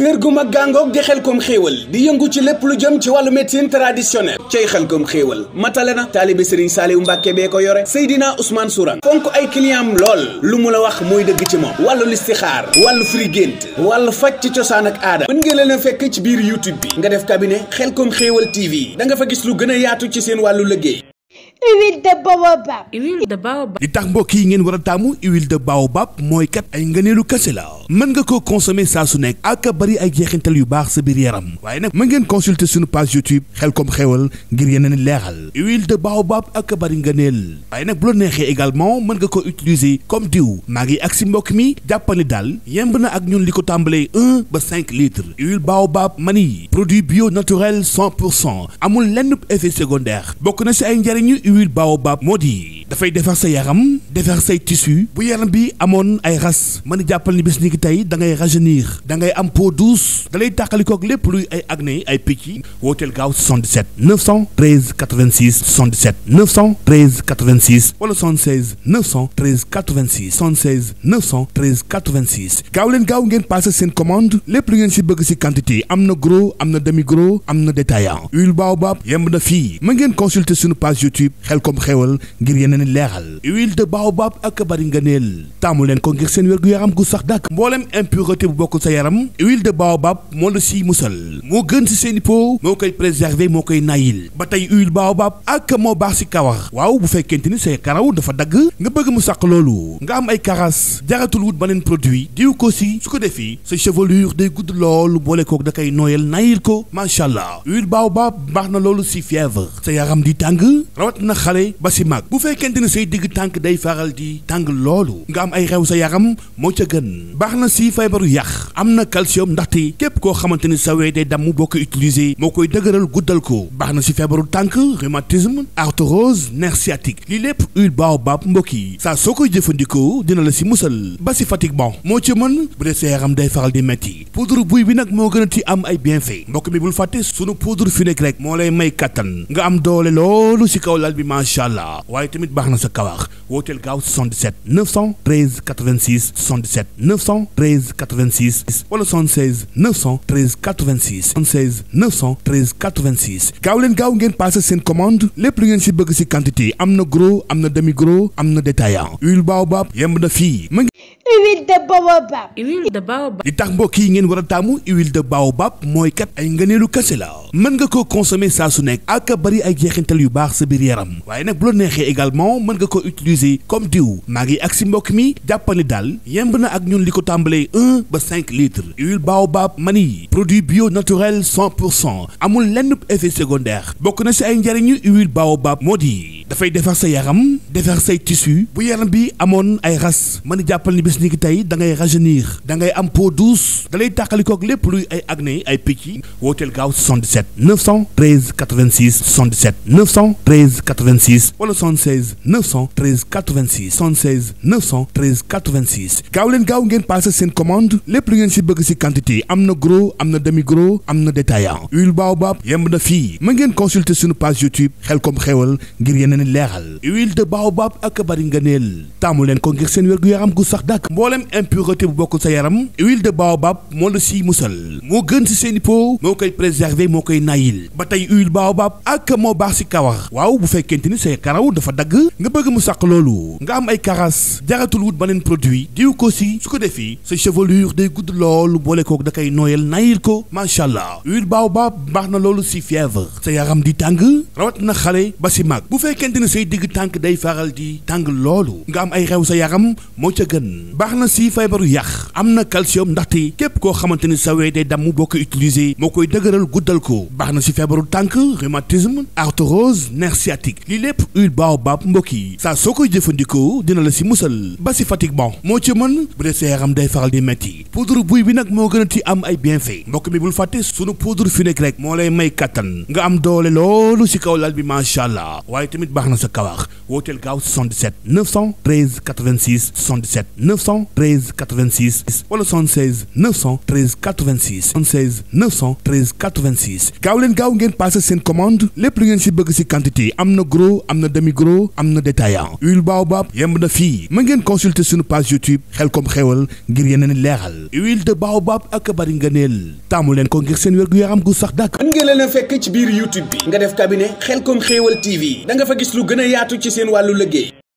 wér gu mag gàngoog di Khelcom Kheweul di yëngu ci lépp lu jëm ci wàllu médecine traditionnelle cay Khelcom Kheweul matale na taalibe Serigne Saliou Mbacke bee ko yore Seydina Ousmane Sourang fonk ay clientam lool lu mu la wax mooy dëgg ci moom wàllu listixaar wàllu firi gént wàllu faj ci cosaan ak aada mën ngeen leen a fekk ci biir YouTube bi nga def cabinet Khelcom Kheweul TV da nga fa gis lu gën a yaatu ci seen wàllu liggéey. Huile de baobab. Huile de baobab. li tax mbokk yi ngeen war a taamu huile de baobab mooy kat ay ngëneelu kese la mën nga koo consommer saa su nekk ak bari ay jeexintal yu baax sa biir yaram waaye nag mën ngeen consulter suñu page YouTube Khelcom Kheweul ngir yeneen leeral huile de baobab ak bari ngëneel waaye nag bu la neexee également mën nga ko utiliser comme diw maa ngi ak si mbokk mi jàppale daal yemb na ak ñun li ko tàmbalee 1 ba 5 litres huile baobab mani produit bio naturel 100% amul lenn effet secondaire bokk na si ay njariñu huile baobab moo di dafay defar sa yaram defar say tissu bu yaram bi amoon ay ras mën a jàppal ni bés ni ki tey da ngay rajeunir da ngay am peau douce da lay tàqalikook lépp luy ay acné ay picc wooteel gaaw 77 913 86 77 913 86 wala 76 913 86 76 913 86 gaaw leen gaaw ngeen passé seen commande lépp lu ngeen si bëgg si quantité am na gros am na demi gros am na détaillant huile baobab yemb na fii mën ngeen consulter suñu page YouTube Khelcom Kheweul ngir yeneen leeral huile de baobab ak bari ngëneel taamu leen ko ngir seen wér-gu-yaram gu sax dàkk mboolem impureté bu bokk sa yaram huile de baobab moo la siy musal moo gën si seeni peau moo koy préserver moo koy nayil ba tey huile baobab ak moo baax si kawar waaw bu fekkente ni say karaw dafa dagg nga bëgg mu sàq loolu nga am ay karas jaratul wut beneen produit diw ko si su ko defee sa chevelure day gudd loolu boole kook da koy nooyal nayil ko macha allah huile baobab baax na loolu si fièvre sa yaram di tàng rawat na xale ba si mag bu fekkente ne say digg tànk day faral di tàng loolu nga am ay xew sa yaram moo ca gën baax na si feebaru yax am na calcium ndaxte képp koo xamante ni sa wee day damm boo ko utiliser moo koy dëgëral guddal ko baax na si feebaru tànk rhumatisme arthrose nerf sciatique lii lépp huile baobab mbokk yi saa soo koy jëfandikoo dina la si musal ba si fatiguement moo ci mën bu dee sa yaram day faral di metti poudre buy bi nag moo gën a ti am ay bienfaits mbokk mi bul fàtte sunu poudre fenugrec moo lay may kattan nga am doole loolu si kaw lal bi macha allah waaye tamit baax na sa kawar wooteel gaaw 77 913 86 77 913 86 wala 76 913 86 76 913 86 gaaw leen gaaw ngeen passé seen commande lépp lu ngeen si bëgg si quantité am na gros am na demi gros am na détaillant huile baobab yemb na fii Huile de baobab. Huile de baobab. li tax mbokk yi ngeen war a taamu huile de baobab mooy kat ay ngëneelu kese la mën nga koo consommer saa su nekk ak bari ay jeexintal yu baax sa biir yaram waaye nag bu la neexee également mën nga ko utiliser comme diw maa ngi ak si mbokk mi jàppale daal yemb na ak ñun li ko tàmbalee 1 ba 5 litres huile baobab mani produit bio naturel 100% amul lenn effet secondaire bokk na si ay njariñu huile baobab moo di dafay defar sa yaram defar say tissu bu yaram bi amoon ay ras mën a jàppal ni bés ni ki tey da ngay rajeunir da ngay am peau douce da lay tàqalikook lépp luy ay acné ay picc wooteel gaaw 77 913 86 77 913 86 wala 76 913 86 76 913 86 gaaw leen gaaw ngeen passé seen commande lépp lu ngeen si bëgg si quantité am na gros am na demi gros am na détaillant huile baobab yemb na fii mën ngeen consulter suñu page YouTube Khelcom Kheweul ngir yeneen leeral huile de baobab ak bari ngëneel taamu leen ko ngir seen wér-gu-yaram gu sax dàkk mboolem impureté bu bokk sa yaram huile de baobab moo la siy musal moo gën si seeni peau moo koy préserver moo koy nayil ba tey huile baobab ak moo baax si kawar waaw bu fekkente ni say karaw dafa dagg nga bëgg mu sàq loolu nga am ay karas jaratul wut beneen produit diw ko si su ko defee sa chevelure day gudd loolu boole kook da koy nooyal nayil ko macha allah huile baobab baax na loolu si fièvre sa yaram di tàng rawat na xale ba si mag bu fekkente ni say digg tànk day faral di tàng loolu nga am ay xew sa yaram moo ca gën baax na si feebaru yax am na calcium ndaxte képp koo xamante ni sa wee day damm boo ko utiliser moo koy dëgëral guddal ko baax na si feebaru tànk rhumatisme arthrose nerf sciatique lii lépp huile baobab mbokk yi saa soo koy jëfandikoo dina la si musal ba si fatiguement moo ci mën bu dee sa yaram day faral di metti poudre buy bi nag moo gën a ti am ay bienfaits mbokk mi bul fàtte sunu poudre fenugrec moo lay may kattan nga am doole loolu si kaw lal bi macha allah waaye tamit baax na sa kawar wooteel gaaw 77 913 86 77 913 86 wala 76 913 86 76 913 86 gaaw leen gaaw ngeen passé seen commande lépp lu ngeen si bëgg si quantité am na gros am na demi gros am na détaillant huile baobab yemb na fii mën ngeen consulter suñu page YouTube Khelcom Kheweul ngir yeneen leeral huile de baobab ak bari ngëneel taamu leen ko ngir seen wér-gu-yaram gu sax dàkk. mën ngeen leen a fekk ci biir YouTube bi nga def cabinet Khelcom Kheweul TV da nga fa gis lu gën a yaatu ci seen wàllu liggéey.